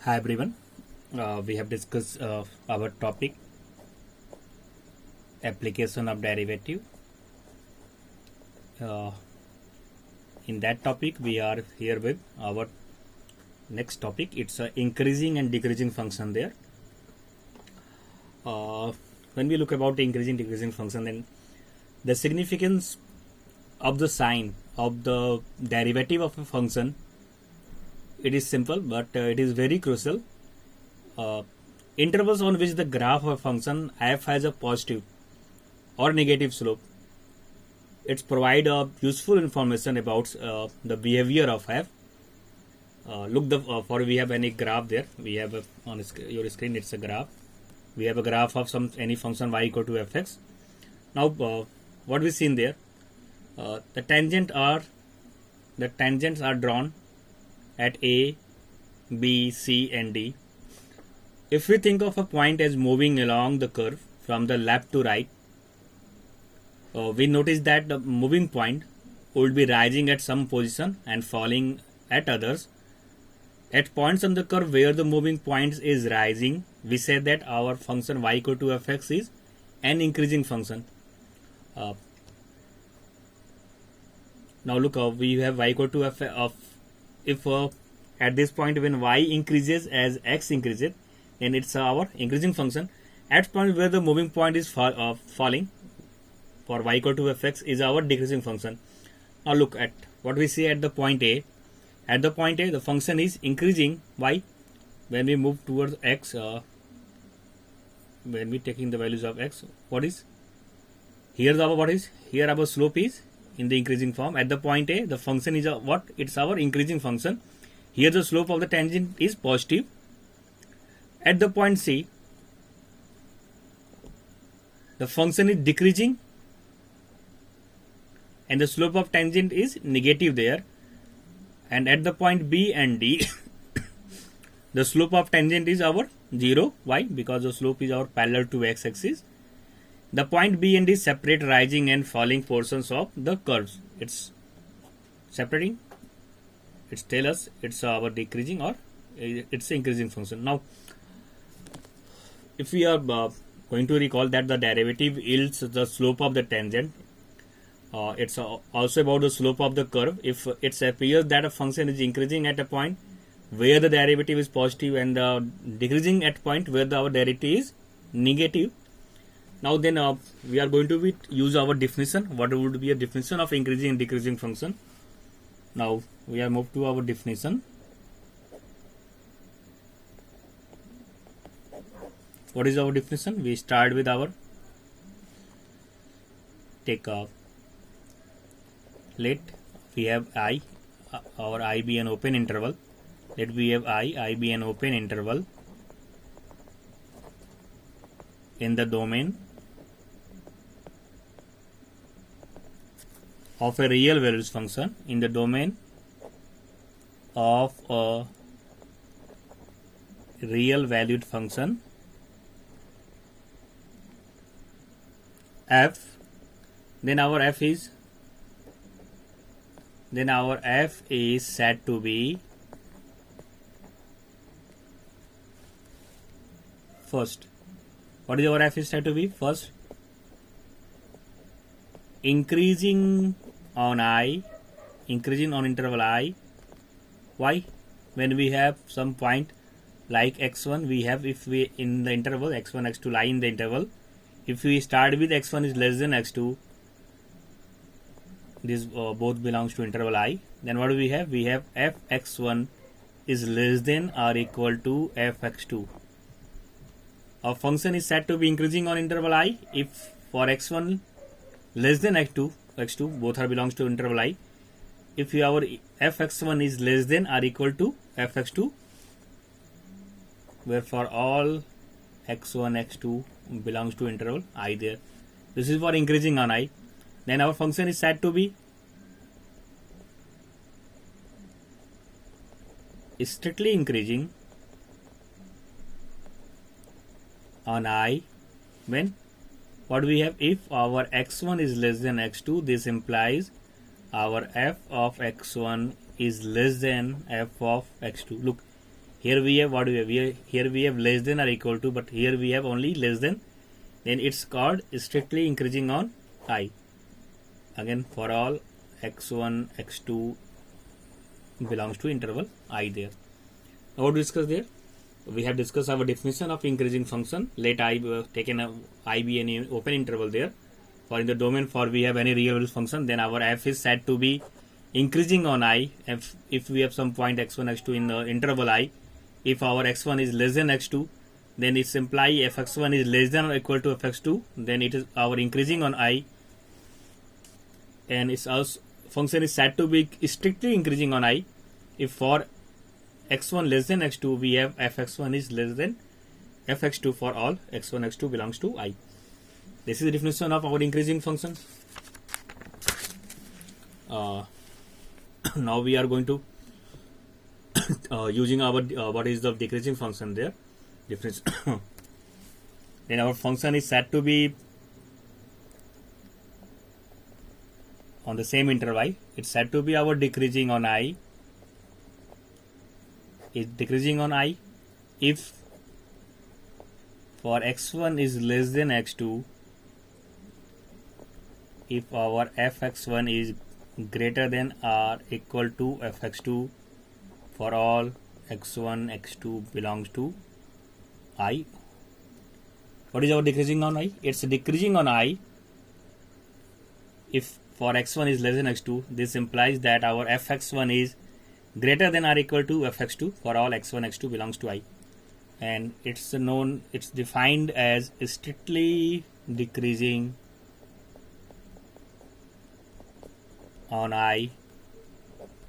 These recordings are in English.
Hi everyone. We have discussed our topic application of derivative. Uh, in that topic, we are here with our next topic. It's a increasing and decreasing function there. When we look about the increasing decreasing function, then the significance of the sign of the derivative of a function, it is simple, but it is very crucial. Intervals on which the graph of a function f has a positive or negative slope, it provide useful information about the behavior of f. Look for we have any graph there. We have on your screen, it's a graph. We have a graph of any function y equal to fx. Now what we seen there, the tangents are drawn at a, b, c and d. If we think of a point as moving along the curve from the left to right, we notice that the moving point would be rising at some position and falling at others. At points on the curve where the moving point is rising, we say that our function y equal to fx is an increasing function. Now look, we have y equal to f of, if at this point when y increases as x increases, then it's our increasing function. At point where the moving point is falling, for y equal to fx is our decreasing function. Now look at what we see at the point A. At the point A, the function is increasing. Why? When we move towards x, when we taking the values of x, what is here? Here our slope is in the increasing form. At the point A, the function is what? It's our increasing function. Here the slope of the tangent is positive. At the point C, the function is decreasing and the slope of tangent is negative there. And at the point B and D, the slope of tangent is our 0. Why? Because the slope is our parallel to x-axis. The point B and D separate rising and falling portions of the curves. It's separating. It's tell us it's our decreasing or it's increasing function. Now, if we are going to recall that the derivative yields the slope of the tangent, it's also about the slope of the curve. If it appears that a function is increasing at a point where the derivative is positive and decreasing at point where our derivative is negative, now then we are going to use our definition. What would be a definition of increasing and decreasing function? Now we are moved to our definition. What is our definition? We start with our let we have I, our I be an open interval. Let we have I be an open interval in the domain of a real values function, in the domain of a real valued function f. Then our f is said to be first. What is our f is said to be? First, increasing on interval I. Why? When we have some point like x1, we have, if we in the interval x1 x2 lie in the interval, if we start with x1 is less than x2, this both belongs to interval I, then what do we have? We have fx1 is less than or equal to fx2. Our function is said to be increasing on interval I if for x1 less than x2 both are belongs to interval I. If our fx1 is less than or equal to fx2, where for all x1 x2 belongs to interval I there. This is for increasing on I. Then our function is said to be strictly increasing on I when what we have, if our x1 is less than x2, this implies our f of x1 is less than f of x2. Look, Here we have what we have here we have less than or equal to, but here we have only less than. Then it's called strictly increasing on I. Again, for all x1 x2 belongs to interval I there. Now what to discuss there? We have discussed our definition of increasing function. Let I taken I be an open interval there. For in the domain for we have any real values function, then our f is said to be increasing on I. If we have some point x1 x2 in the interval I, if our x1 is less than x2, then it's imply if x1 is less than or equal to fx2, then it is our increasing on I, and its also function is said to be strictly increasing on I if for x1 less than x2 we have fx1 is less than fx2 for all x1 x2 belongs to I. This is the definition of our increasing function. Now we are going to using our what is the decreasing function there difference. Then our function is said to be on the same interval I. It's said to be our decreasing on I. Is decreasing on I if for x1 is less than x2, if our fx1 is greater than or equal to fx2 for all x1 x2 belongs to I. What is our decreasing on I? It's decreasing on I if for x1 is less than x2. This implies that our fx1 is greater than or equal to fx2 for all x1 x2 belongs to I, and it's defined as strictly decreasing on I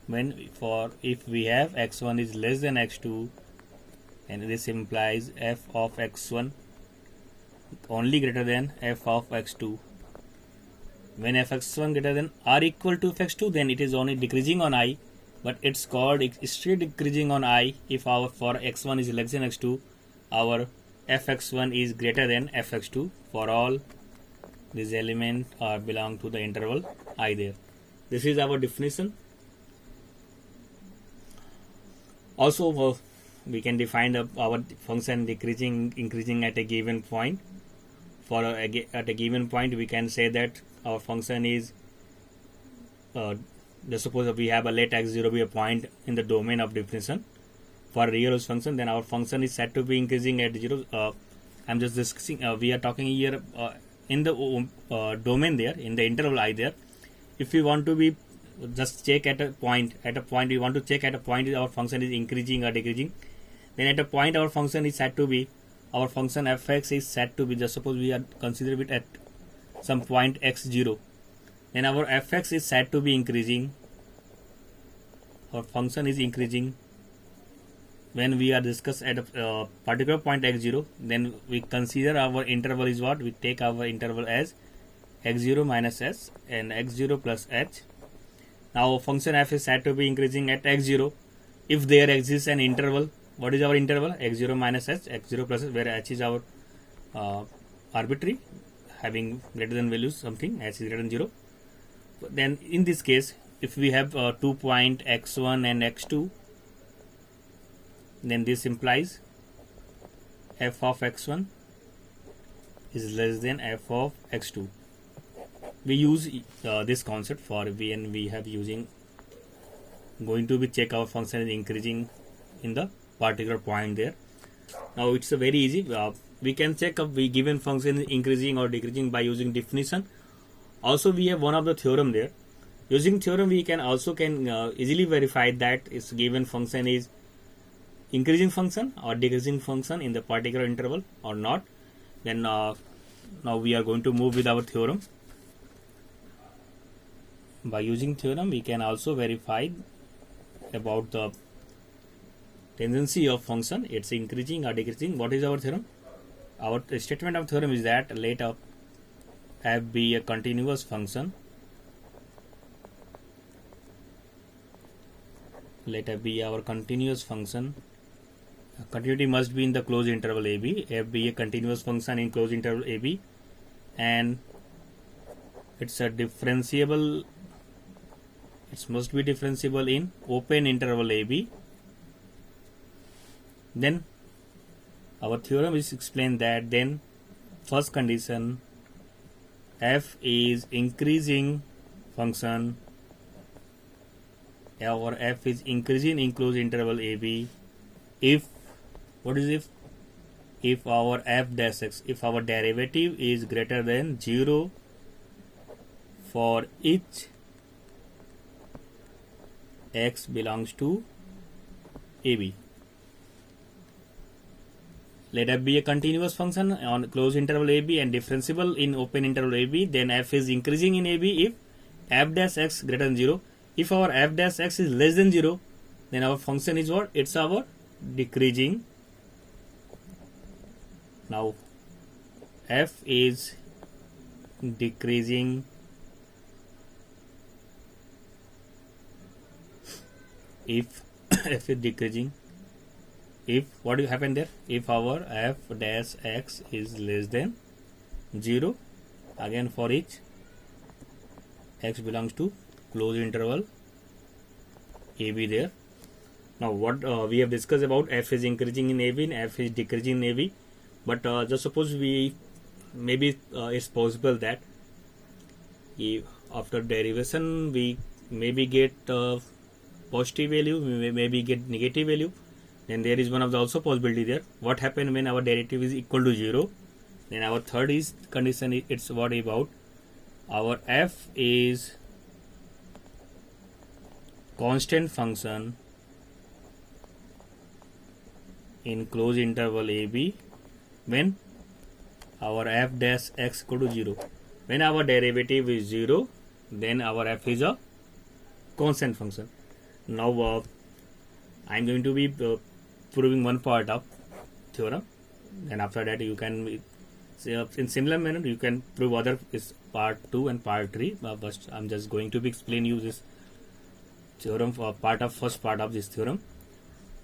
when for if we have x1 is less than x2, and this implies f of x1 only greater than f of x2. When fx1 greater than or equal to fx2, then it is only decreasing on I, but it's called straight decreasing on I if our for x1 is less than x2, our fx1 is greater than fx2 for all these elements belong to the interval I there. This is our definition. Also we can define our function decreasing increasing at a given point. For at a given point we can say that our function is just suppose we have a let x0 be a point in the domain of definition for a real values function, then our function is said to be increasing at 0. I'm just discussing we are talking here in the domain there in the interval I there. If we want to be just check at a point we want to check at a point our function is increasing or decreasing, then at a point our function is said to be our function fx is said to be, just suppose we are consider it at some point x0, then our fx is said to be increasing, our function is increasing when we are discussed at a particular point x0. Then we consider our interval is what? We take our interval as x0 minus s and x0 plus h. Now function f is said to be increasing at x0 if there exists an interval. What is our interval? x0 minus h, x0 plus h, where h is our arbitrary having greater than values something, h is greater than 0. Then in this case if we have 2 point x1 and x2, then this implies f of x1 is less than f of x2. We use this concept for when we have using going to be check our function is increasing in the particular point there. Now it's a very easy. We can check if we given function is increasing or decreasing by using definition. Also we have one of the theorem there. Using theorem we can easily verify that its given function is increasing function or decreasing function in the particular interval or not. Then now we are going to move with our theorem. By using theorem we can also verify about the tendency of function, it's increasing or decreasing. What is our theorem? Our statement of theorem is that let f be a continuous function. Let f be our continuous function. Continuity must be in the closed interval AB. F be a continuous function in closed interval AB, and it's a differentiable. It must be differentiable in open interval AB. Then our theorem is explained that then first condition, f is increasing function, or f is increasing in closed interval ab if, what is if our f dash x, if our derivative is greater than 0 for each x belongs to ab. Let f be a continuous function on closed interval ab and differentiable in open interval ab, then f is increasing in ab if f dash x greater than 0. If our f dash x is less than 0, then our function is what? It's our decreasing. Now f is decreasing if f is decreasing if, what will happen there? If our f dash x is less than 0, again for each x belongs to closed interval ab there. Now what we have discussed about f is increasing in ab and f is decreasing in ab, but just suppose we, maybe it's possible that if after derivation we maybe get positive value, we maybe get negative value, then there is one of the also possibility there. What happen when our derivative is equal to 0? Then our third is condition, it's what about our f is constant function in closed interval ab when our f dash x equal to 0. When our derivative is 0, then our f is a constant function. Now I am going to be proving one part of theorem, and after that you can in similar manner you can prove other is part 2 and part 3, but I am just going to be explain you this theorem for first part of this theorem.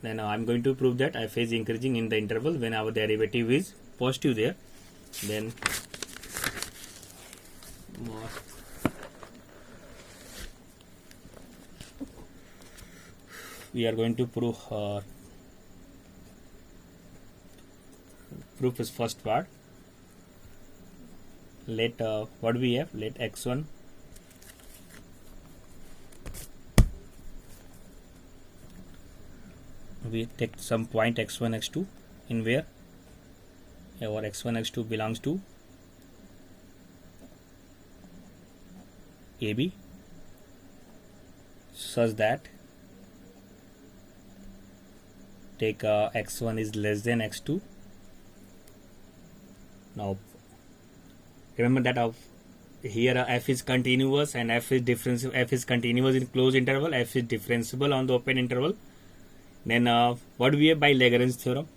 Then I am going to prove that f is increasing in the interval when our derivative is positive there. Then we are going to prove this first part. Let what we have, let x1 we take some point x1 x2 in where our x1 x2 belongs to ab such that take x1 is less than x2. Now remember that here f is continuous and f is differentiable. F is continuous in closed interval, f is differentiable on the open interval. Then what we have by Lagrange theorem?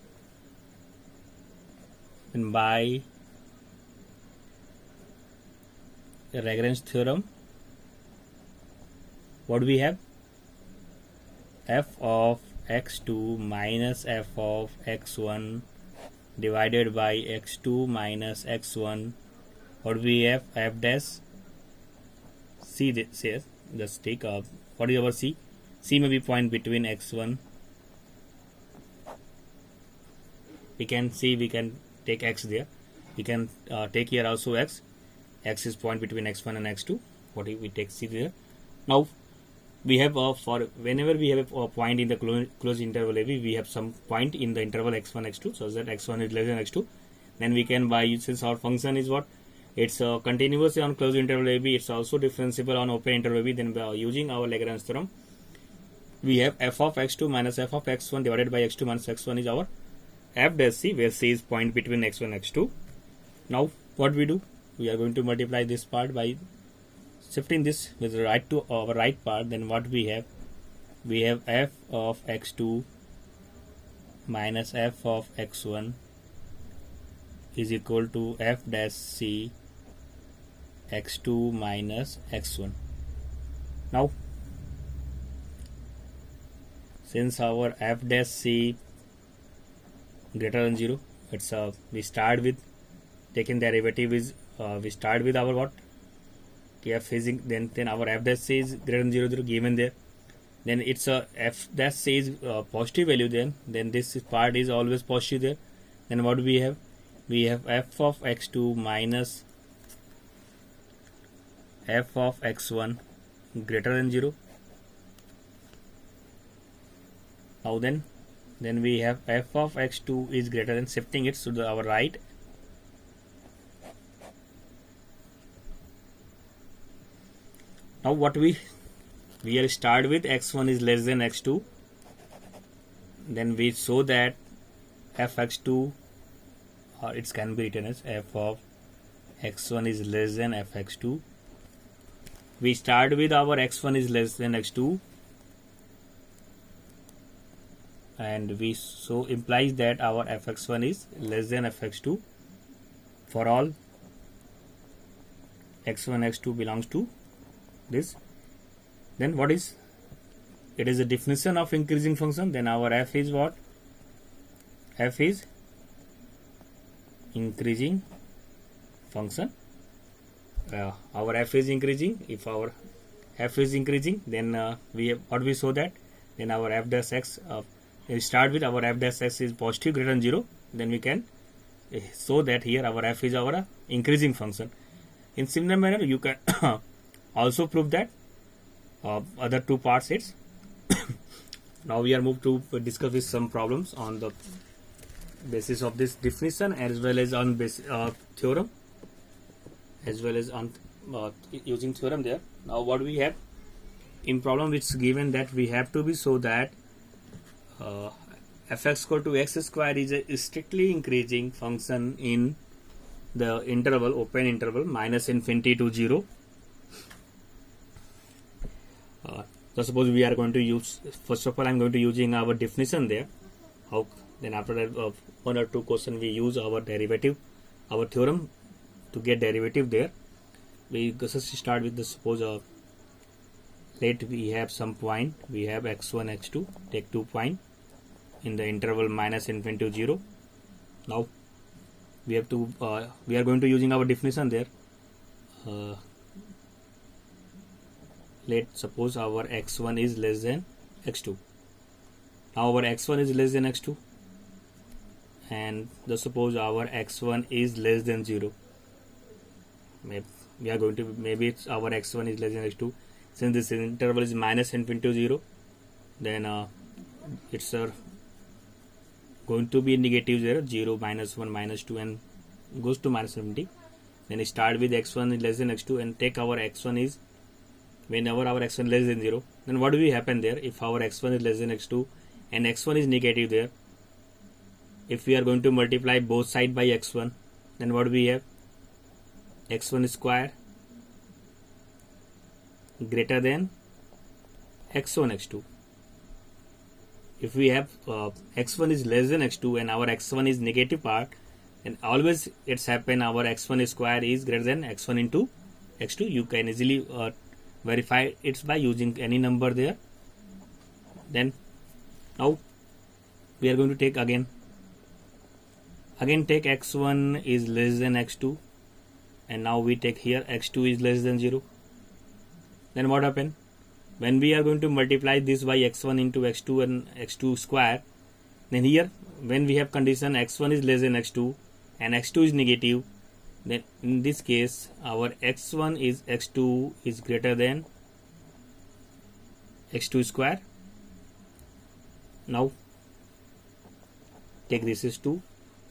And by Lagrange theorem, what we have? F of x2 minus f of x1 divided by x2 minus x1. What we have? F dash c this here. Just take what is our c? C may be point between x1. We can see, we can take x there. We can take here also x. X is point between x1 and x2. What if we take c there? Now we have for whenever we have a point in the closed interval ab, we have some point in the interval x1 x2, so that x1 is less than x2. Then we can, by, since our function is what, it's continuous on closed interval ab, it's also differentiable on open interval ab. Then by using our Lagrange theorem, we have f of x2 minus f of x1 divided by x2 minus x1 is our f dash c, where c is point between x1 and x2. Now what we do? We are going to multiply this part by shifting this with the right to our right part. Then what we have? We have f of x2 minus f of x1 is equal to f dash c x2 minus x1. Now since our f dash c greater than 0, it's we start with taking derivative is we start with our what, f is then our f dash c is greater than 0 0 given there. then it's a f that says positive value, then this part is always positive there. Then what we have f of x2 minus f of x1 greater than 0. Now then we have f of x2 is greater than, shifting it to our right. Now what we will start with x1 is less than x2, then we show that fx2, or it can be written as f of x1 is less than fx2. We start with our x1 is less than x2, and we so implies that our fx1 is less than fx2 for all x1 x2 belongs to this. Then what is it? Is a definition of increasing function. Then our f is what? F is increasing function. Our f is increasing. If our f is increasing, then we have what we show that, then our f dash x, we start with our f dash x is positive greater than 0. Then we can show that here our f is our increasing function. In similar manner, you can also prove that other two parts it's. Now we are moved to discuss with some problems on the basis of this definition, as well as on theorem, as well as on using theorem there. Now what we have in problem, it's given that we have to be so that fx equal to x square is a strictly increasing function in the interval, open interval, minus infinity to 0. So suppose we are going to use, first of all I am going to using our definition there. How then after that one or two questions we use our derivative, our theorem to get derivative there. We just start with the suppose let we have some point, we have x1 x2, take 2 point in the interval minus infinity to 0. Now we have to we are going to using our definition there. Let suppose our x1 is less than x2. Now our x1 is less than x2, and the suppose our x1 is less than 0. We are going to, maybe it's our x1 is less than x2. Since this interval is minus infinity to 0, then it's going to be negative 0, 0, minus 1, minus 2, and goes to minus infinity. Then start with x1 is less than x2 and take our x1 is, whenever our x1 less than 0, then what will happen there? If our x1 is less than x2 and x1 is negative there, if we are going to multiply both side by x1, then what we have? X1 square greater than x1 x2. If we have x1 is less than x2 and our x1 is negative part, then always it's happen our x1 square is greater than x1 into x2. You can easily verify it by using any number there. Then now we are going to take again take x1 is less than x2, and now we take here x2 is less than 0. Then what happen? When we are going to multiply this by x1 into x2 and x2 square, then here when we have condition x1 is less than x2 and x2 is negative, then in this case our x1 is x2 is greater than x2 square. Now take this is 2.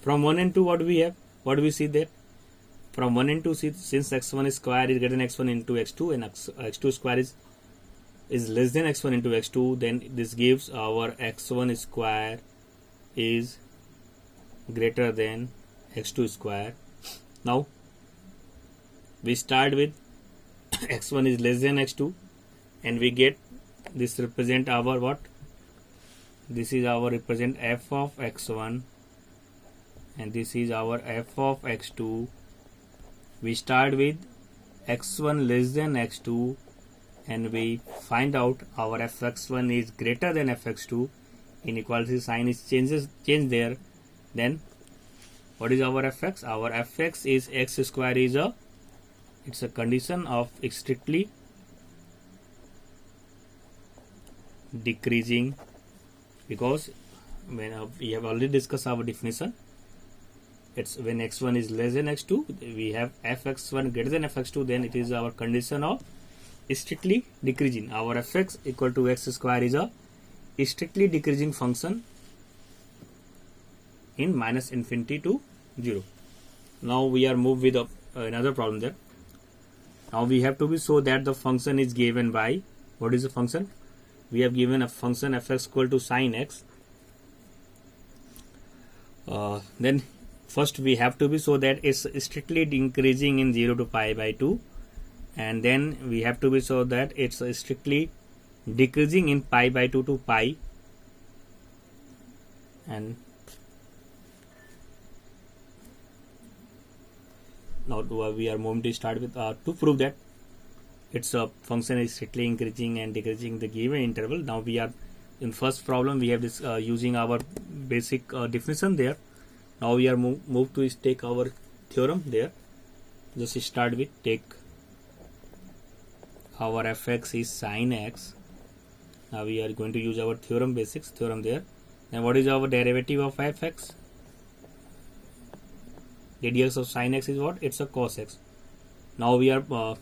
From 1 and 2 what we have? What do we see there? From 1 and 2, since x1 square is greater than x1 into x2 and x2 square is less than x1 into x2, then this gives our x1 square is greater than x2 square. Now we start with x1 is less than x2, and we get this represent our what? This is our represent f of x1, and this is our f of x2. We start with x1 less than x2, and we find out our fx1 is greater than fx2. Inequality sign is changed there. Then what is our fx? Our fx is x square is it's a condition of strictly decreasing, because when we have already discussed our definition, it's when x1 is less than x2, we have fx1 greater than fx2, then it is our condition of strictly decreasing. Our fx equal to x square is a strictly decreasing function in minus infinity to 0. Now we are moved with another problem there. Now we have to be so that the function is given by, what is the function? We have given a function fx equal to sin x. Then first we have to be so that it's strictly increasing in 0 to pi by 2, and then we have to be so that it's strictly decreasing in pi by 2 to pi, and now we are moving to start with to prove that its a function is strictly increasing and decreasing the given interval. Now we are in first problem, we have this using our basic definition there. Now we are moved to take our theorem there. Just start with take our fx is sin x. Now we are going to use our theorem basics theorem there. And what is our derivative of fx? The dx of sin x is what? It's a cos x. Now we are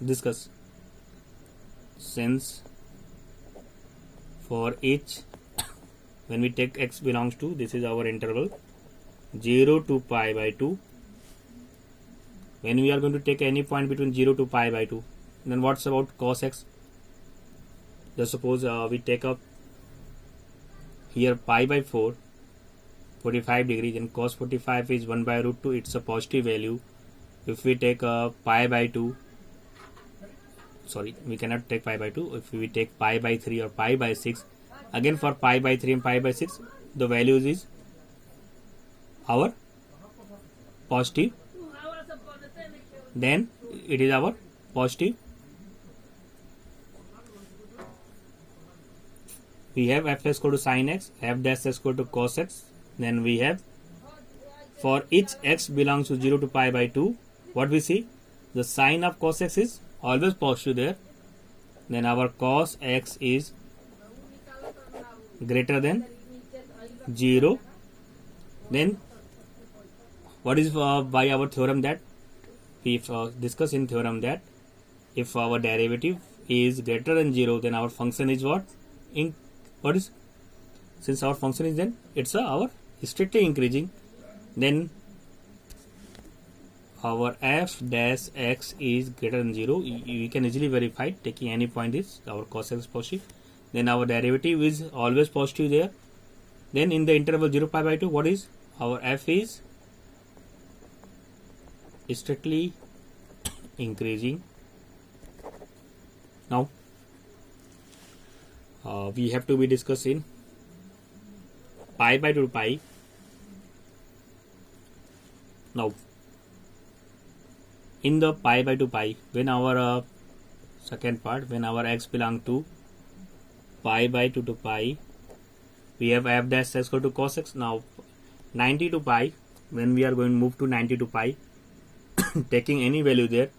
discuss, since for each when we take x belongs to, this is our interval 0 to pi by 2. When we are going to take any point between 0 to pi by 2, then what's about cos x? Just suppose we take up here pi by 4, 45 degrees, then cos 45 is 1 by root 2, it's a positive value. If we take pi by 2, sorry, we cannot take pi by 2. If we take pi by 3 or pi by 6, again for pi by 3 and pi by 6, the values is our positive, then it is our positive. We have f equal to sin x, f dash equal to cos x. Then we have for each x belongs to 0 to pi by 2, what we see? The sign of cos x is always positive there. Then our cos x is greater than 0. Then what is by our theorem that we discuss in theorem that if our derivative is greater than 0, then our function is what? What is? Since our function is, then it's our strictly increasing, then our f dash x is greater than 0. We can easily verify taking any point is our cos x is positive. Then our derivative is always positive there. Then in the interval 0 pi by 2, what is? Our f is strictly increasing. Now we have to be discussing pi by 2 to pi. Now in the pi by 2 pi, when our second part, when our x belong to pi by 2 to pi, we have f dash x equal to cos x. Now 90 to pi, when we are going to move to 90 to pi, taking any value there,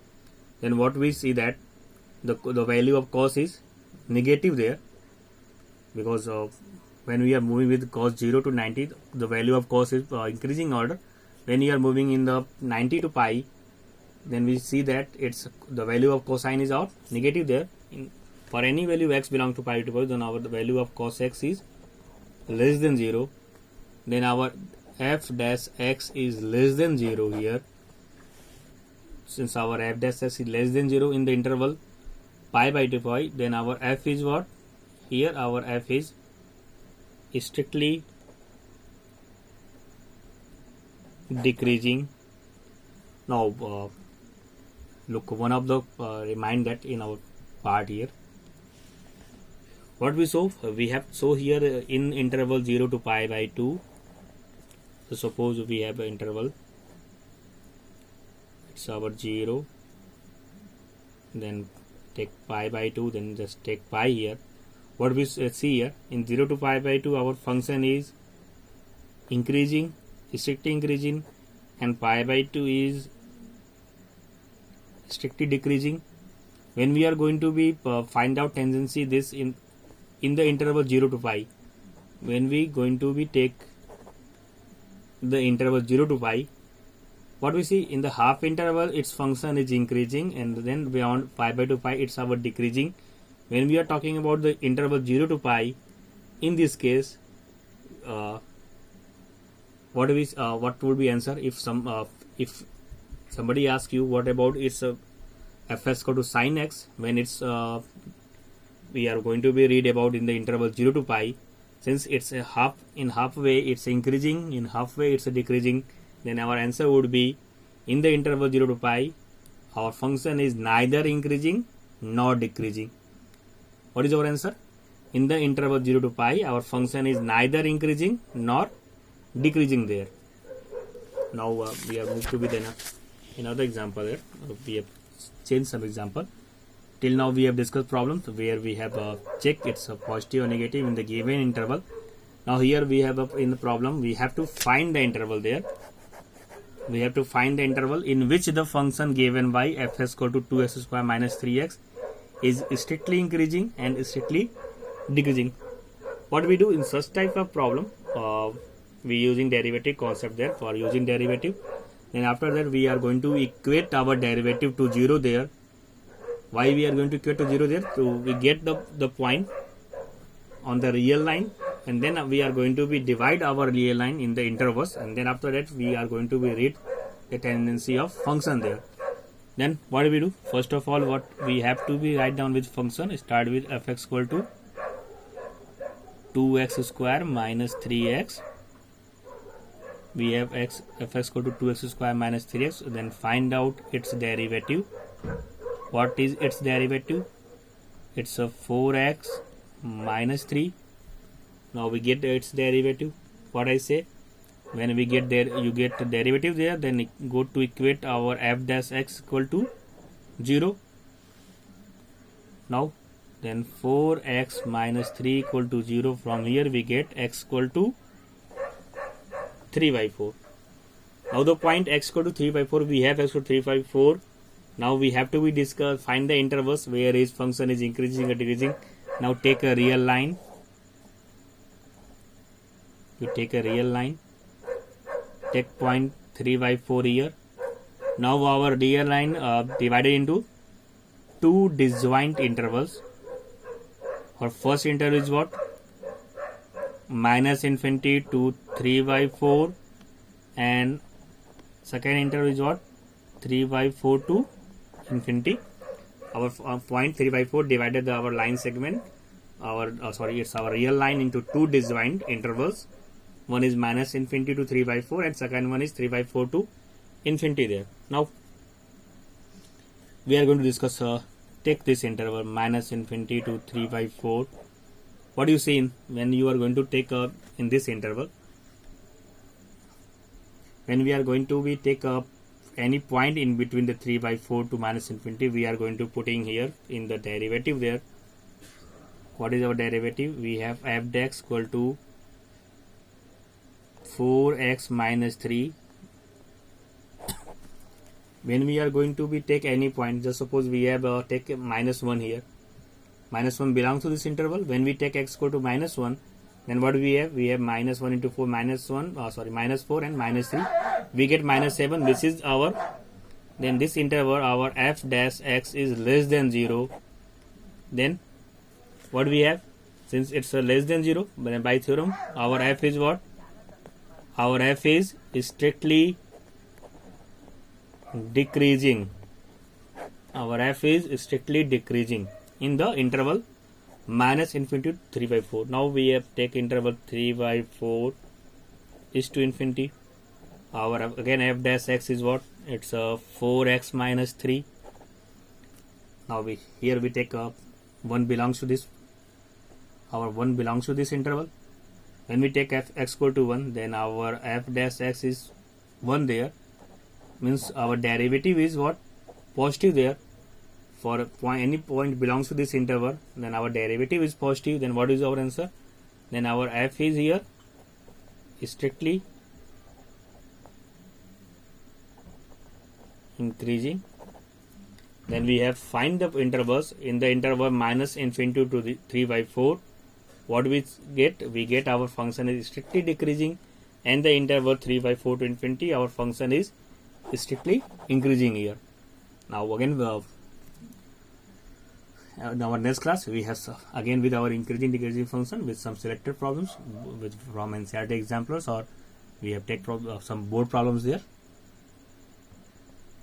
then what we see that the value of cos is negative there, because when we are moving with cos 0 to 90, the value of cos is increasing order. When you are moving in the 90 to pi, then we see that it's the value of cosine is out negative there. For any value x belongs to pi to pi, then our the value of cos x is less than 0. Then our f dash x is less than 0 here. Since our f dash x is less than 0 in the interval pi by 2 pi, then our f is what? Here our f is strictly decreasing. Now look, one of the remind that in our part here, what we saw, we have so here in interval 0 to pi by 2. So suppose we have an interval, it's our 0, then take pi by 2, then just take pi here. What we see here in 0 to pi by 2, our function is increasing, strictly increasing, and pi by 2 is strictly decreasing. When we are going to be find out tangency this in in the interval 0 to pi, when we going to be take the interval 0 to pi, what we see in the half interval, its function is increasing, and then beyond pi by 2 pi, it's our decreasing. When we are talking about the interval 0 to pi, in this case, what would be answer if somebody asks you what about its fs equal to sin x, when it's we are going to be read about in the interval 0 to pi, since it's a halfway it's increasing, in halfway it's decreasing, then our answer would be in the interval 0 to pi our function is neither increasing nor decreasing. What is our answer? In the interval 0 to pi our function is neither increasing nor decreasing there. Now we have moved to be then another example here. We have changed some example. Till now we have discussed problems where we have checked it's a positive or negative in the given interval. Now here we have in the problem we have to find the interval there. We have to find the interval in which the function given by fs equal to 2x square minus 3x is strictly increasing and strictly decreasing. What we do in such type of problem, we using derivative concept there. For using derivative, then after that we are going to equate our derivative to 0 there. Why we are going to equate to 0 there? So we get the point on the real line, and then we are going to be divide our real line in the intervals, and then after that we are going to be read the tendency of function there. Then what do we do? First of all, what we have to be write down with function, start with fx equal to 2x square minus 3x. We have fx equal to 2x square minus 3x. Then find out its derivative. What is its derivative? It's a 4x minus 3. Now we get its derivative. What I say? When we get there, you get the derivative there. Then go to equate our f dash x equal to 0. Now then 4x minus 3 equal to 0. From here we get x equal to 3 by 4. Now the point x equal to 3 by 4, we have x equal to 3 by 4. Now we have to be find the intervals where his function is increasing or decreasing. Now take a real line. You take a real line. Take point 3 by 4 here. Now our real line divided into two disjoint intervals. Our first interval is what? Minus infinity to 3 by 4, and second interval is what? 3 by 4 to infinity. Our point 3 by 4 divided our line segment, it's our real line into two disjoint intervals. One is minus infinity to 3 by 4 and second one is 3 by 4 to infinity there. Now we are going to discuss take this interval minus infinity to 3 by 4. What do you see when you are going to take in this interval? When we are going to be take any point in between the 3 by 4 to minus infinity, we are going to putting here in the derivative there. What is our derivative? We have f dash equal to 4x minus 3. When we are going to be take any point, just suppose we have take minus 1 here. Minus 1 belongs to this interval. When we take x equal to minus 1, then what do we have? We have minus 1 into 4, minus 4 and minus 3. We get minus 7. This is our, then this interval, our f dash x is less than 0. Then what we have? Since it's less than 0, by theorem, our f is what? Our f is strictly decreasing. Our f is strictly decreasing in the interval minus infinity to 3 by 4. Now we have take interval 3 by 4 is to infinity. Our again f dash x is what? It's 4x minus 3. Now here we take 1 belongs to this. Our 1 belongs to this interval. When we take f x equal to 1, then our f dash x is 1 there. Means our derivative is what? Positive there. For any point belongs to this interval, then our derivative is positive. Then what is our answer? Then our f is here strictly increasing. Then we have find the intervals in the interval minus infinity to the 3 by 4. what we get our function is strictly decreasing, and the interval 3 by 4 to infinity our function is strictly increasing here. Now again in our next class we have again with our increasing decreasing function with some selected problems from NCERT examples, or we have take some board problems there.